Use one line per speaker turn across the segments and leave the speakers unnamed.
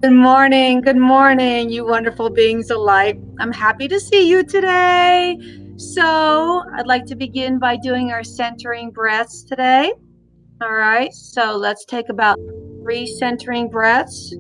Good morning, you wonderful beings of light. I'm happy to see you today. So, I'd like to begin by doing our centering breaths today. All right, so let's take about 3 centering breaths.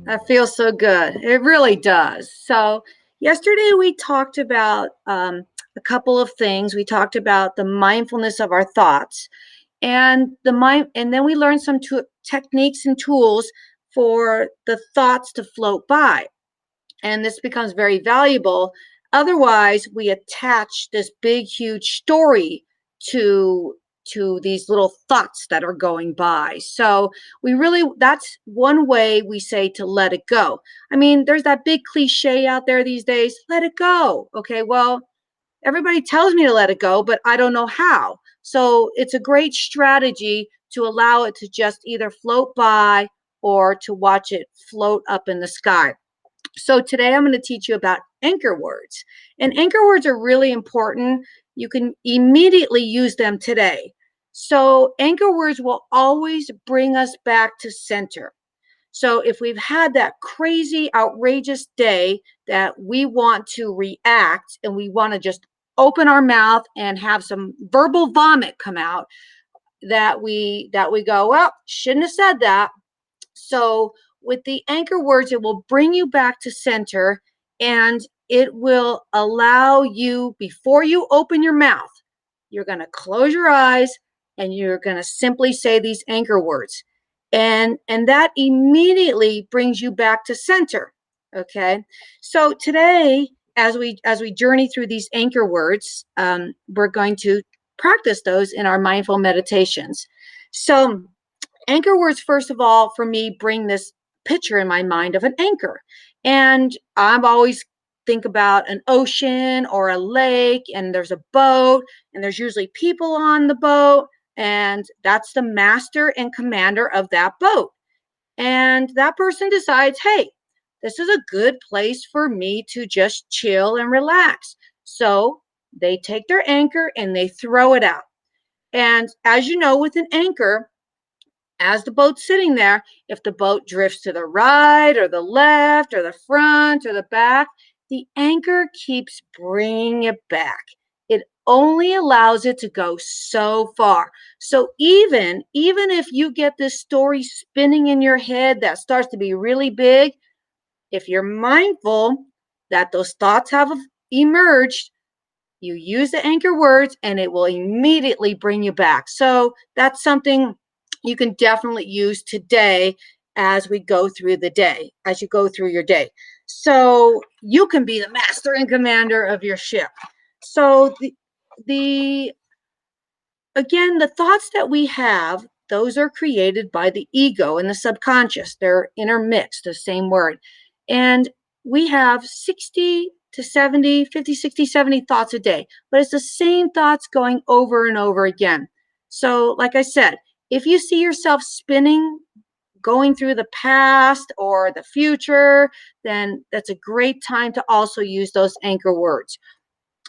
That feels so good. It really does. So, yesterday we talked about a couple of things. We talked about the mindfulness of our thoughts, and then we learned some techniques and tools for the thoughts to float by, and this becomes very valuable. Otherwise, we attach this big huge story to these little thoughts that are going by. So we really, that's one way we say to let it go. I mean, there's that big cliche out there these days, let it go. Okay, well, everybody tells me to let it go, but I don't know how. So it's a great strategy to allow it to just either float by or to watch it float up in the sky. So today I'm going to teach you about anchor words. And anchor words are really important. You can immediately use them today. So anchor words will always bring us back to center. So if we've had that crazy, outrageous day that we want to react and we want to just open our mouth and have some verbal vomit come out, that we go, well, shouldn't have said that. So with the anchor words, it will bring you back to center, and it will allow you, before you open your mouth, you're going to close your eyes and you're going to simply say these anchor words. And that immediately brings you back to center. Okay. So today, as we journey through these anchor words, we're going to practice those in our mindful meditations. So anchor words, first of all, for me, bring this picture in my mind of an anchor. And I'm always think about an ocean or a lake, and there's a boat, and there's usually people on the boat, and that's the master and commander of that boat. And that person decides, hey, this is a good place for me to just chill and relax. So they take their anchor and they throw it out. And as you know, with an anchor, as the boat's sitting there, if the boat drifts to the right or the left or the front or the back, the anchor keeps bringing it back. It only allows it to go so far. So even if you get this story spinning in your head that starts to be really big, if you're mindful that those thoughts have emerged, you use the anchor words and it will immediately bring you back. So that's something you can definitely use today as we go through the day, as you go through your day. So you can be the master and commander of your ship. So the again, the thoughts that we have, those are created by the ego and the subconscious. They're intermixed, the same word. And we have 60 to 70, 50, 60, 70 thoughts a day, but it's the same thoughts going over and over again. So, like I said, if you see yourself spinning, going through the past or the future, then that's a great time to also use those anchor words.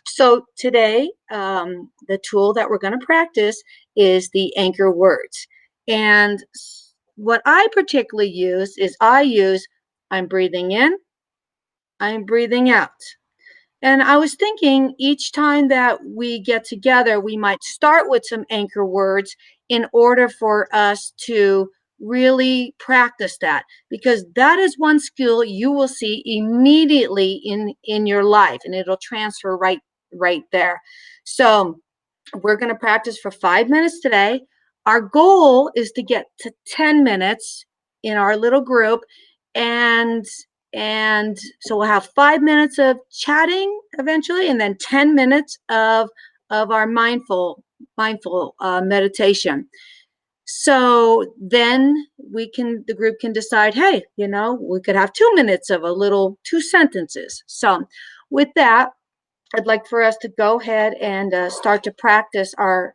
So today, the tool that we're going to practice is the anchor words. And what I particularly use is I'm breathing in, I'm breathing out. And I was thinking each time that we get together, we might start with some anchor words in order for us to really practice that, because that is one skill you will see immediately in your life, and it'll transfer right there. So we're going to practice for 5 minutes today. Our goal is to get to 10 minutes in our little group, and so we'll have 5 minutes of chatting eventually, and then 10 minutes of our mindful meditation. So then the group can decide, hey, we could have 2 minutes of a little 2 sentences. So with that, I'd like for us to go ahead and start to practice our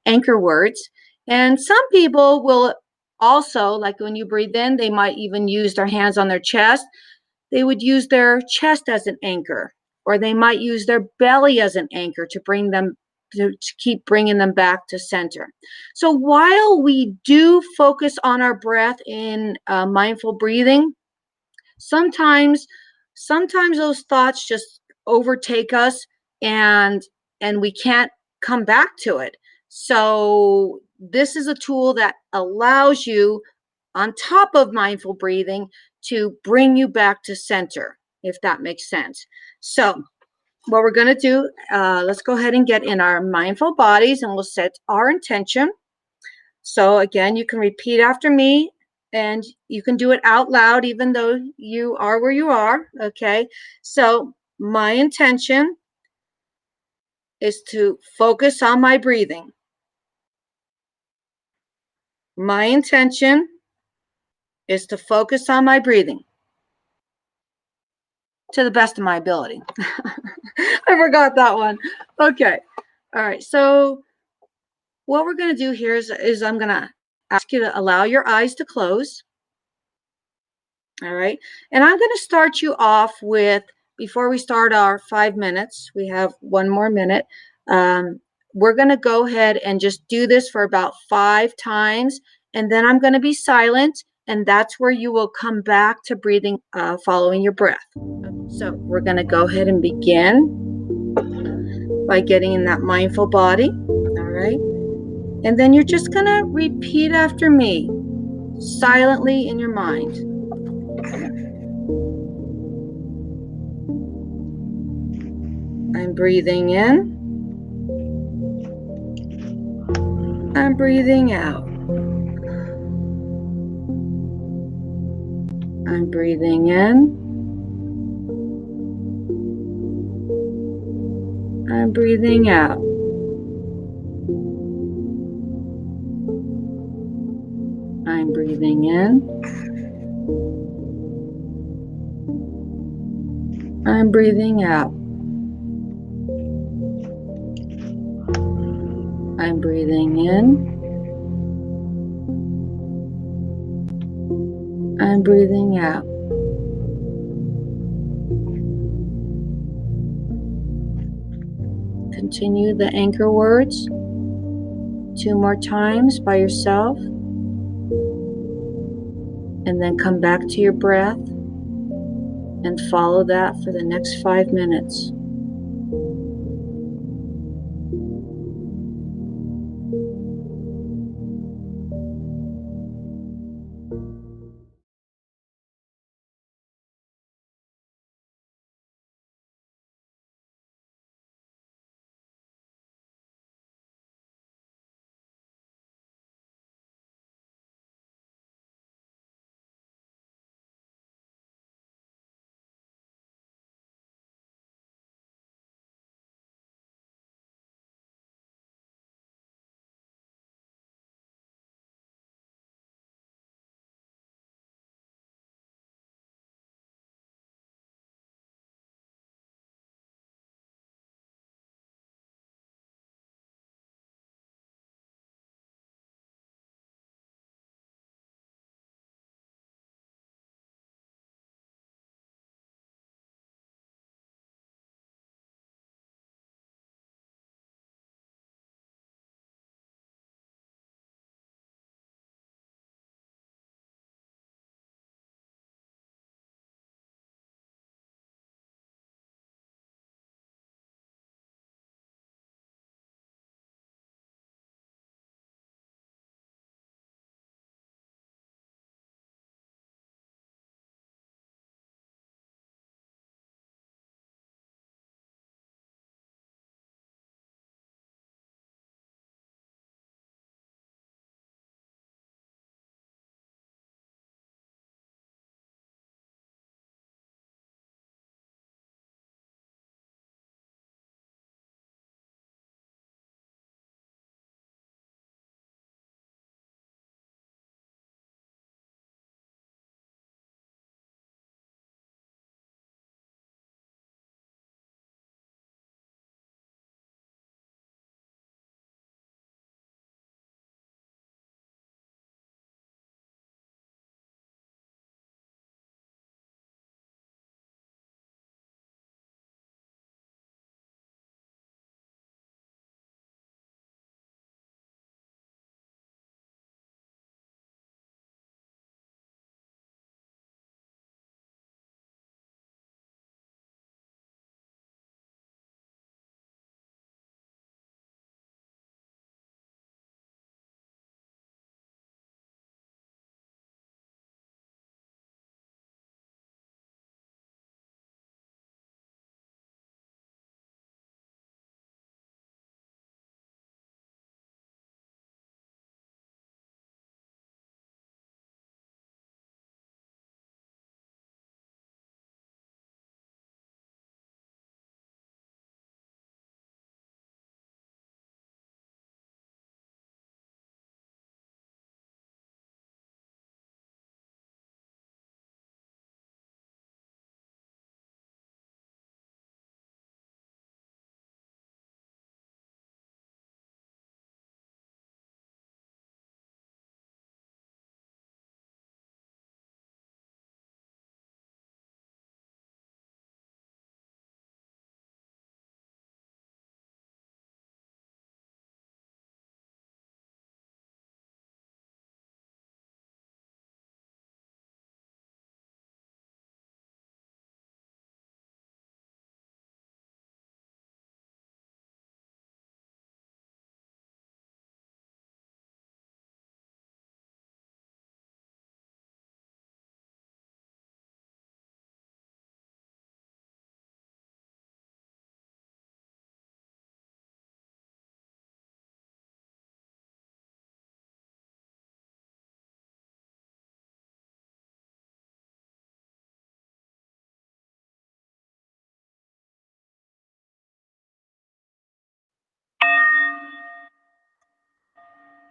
anchor words. And some people will also, like when you breathe in, they might even use their hands on their chest. They would use their chest as an anchor, or they might use their belly as an anchor to bring them to keep bringing them back to center. So while we do focus on our breath in mindful breathing, sometimes sometimes those thoughts just overtake us, and we can't come back to it. So this is a tool that allows you, on top of mindful breathing, to bring you back to center, if that makes sense. So what we're going to do, let's go ahead and get in our mindful bodies, and we'll set our intention. So again, you can repeat after me, and you can do it out loud even though you are where you are. Okay. So my intention is to focus on my breathing. My intention is to focus on my breathing to the best of my ability. I forgot that one. Okay. All right. So what we're going to do here is I'm going to ask you to allow your eyes to close. All right. And I'm going to start you off with, before we start our 5 minutes, we have one more minute. We're going to go ahead and just do this for about 5 times. And then I'm going to be silent. And that's where you will come back to breathing, following your breath. So we're going to go ahead and begin by getting in that mindful body. All right. And then you're just going to repeat after me silently in your mind. I'm breathing in. I'm breathing out. I'm breathing in. I'm breathing out. I'm breathing in. I'm breathing out. I'm breathing in. I'm breathing out. Continue the anchor words 2 more times by yourself, and then come back to your breath and follow that for the next 5 minutes.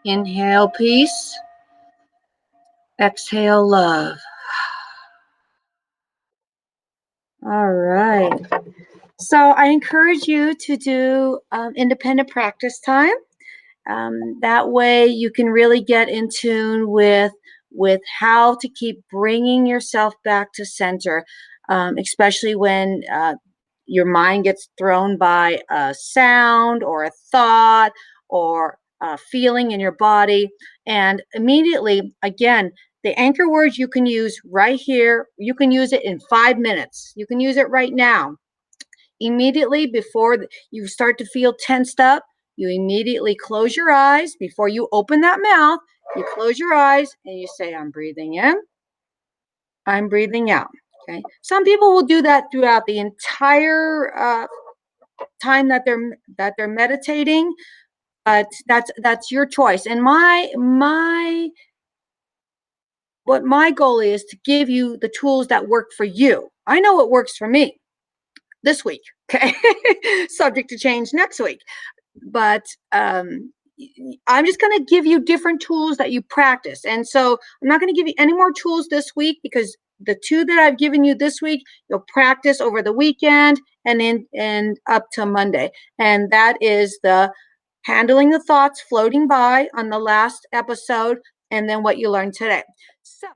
Inhale peace, exhale love. All right. So I encourage you to do independent practice time. That way you can really get in tune with how to keep bringing yourself back to center, especially when your mind gets thrown by a sound or a thought or a feeling in your body. And immediately, again, the anchor words you can use right here. You can use it in 5 minutes. You can use it right now. Immediately before you start to feel tensed up, you immediately close your eyes. Before you open that mouth, you close your eyes and you say, I'm breathing in, I'm breathing out. Okay. Some people will do that throughout the entire time that they're meditating, but that's your choice. And my goal is to give you the tools that work for you. I know what works for me this week. Okay. Subject to change next week. But I'm just going to give you different tools that you practice. And so I'm not going to give you any more tools this week, because the two that I've given you this week, you'll practice over the weekend and up to Monday. And that is the handling the thoughts floating by on the last episode, and then what you learned today. So